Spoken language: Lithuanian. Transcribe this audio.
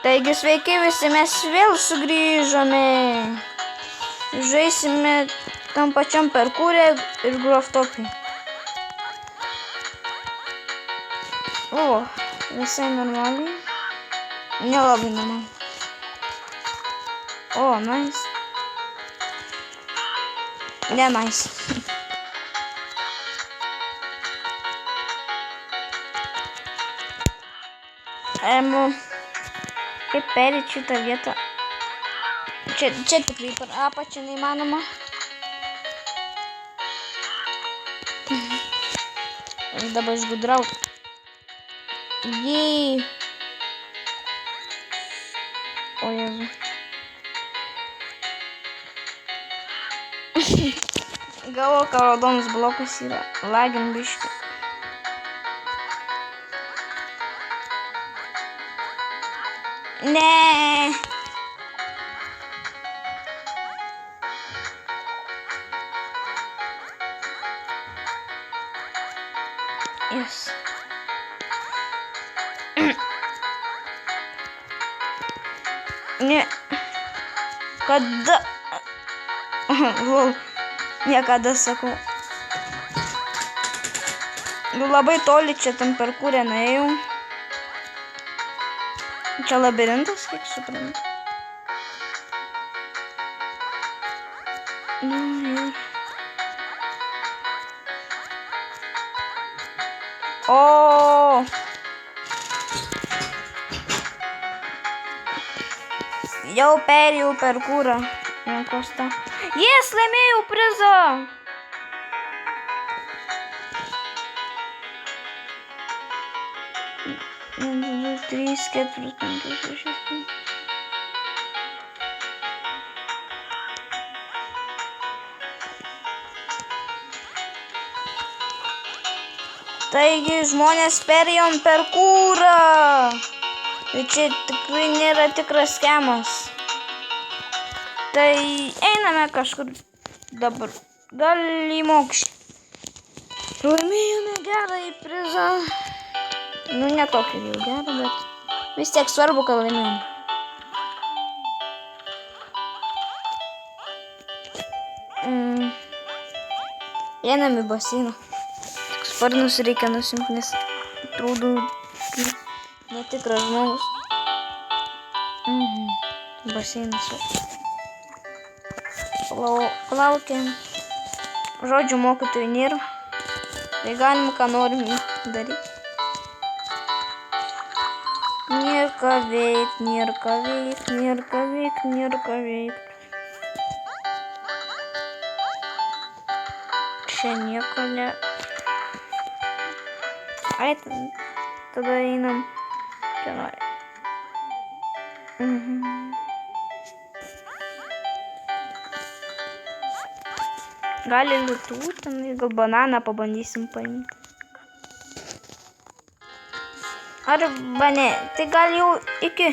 Taigi sveiki visi, mes vėl sugrįžome. Žaisime tam pačiam parkūre ir groftopai. O, visai normaliai. Nelabai normaliai. O, nice. Ne nice. Kaip perėti šitą vietą? Čia tikrai per apačią neįmanoma. Dabar išgudrau. Jei. O Jėzu. Galvo, kad raudonas blokas yra. Lagin biškį. Ne. Yes. Ne. Kada? Lol. Niekada sakau. Labai toli čia tam parkūre nuėjau. Čia labirintas, kiek suprantu. O! Jau perėjau parkūrą. Yes, laimėjau prizą! Trys, keturis, penkis, šešis. Taigi žmonės perėjom parkūrą. Tai čia tikrai nėra tikras skemas. Tai einame kažkur dabar. Gal į mokšį. Laimėjome gerąjį prizą. Nu, ne tokį jau gerą, bet vis tiek svarbu, kad laimėjom. Einam į baseiną. Tik sparnus reikia nusimti, nes atrodo netikras žmogus. Baseinas. Laukiam. Žodžių mokytojų nėra. Tai galim, ką norim daryti. Nėr ką veikt. Čia nieko ne. Ai, tada einam. Čia nori. Gali liūtų, gal bananą pabandysim paimti. Arba ne, tai gal jau iki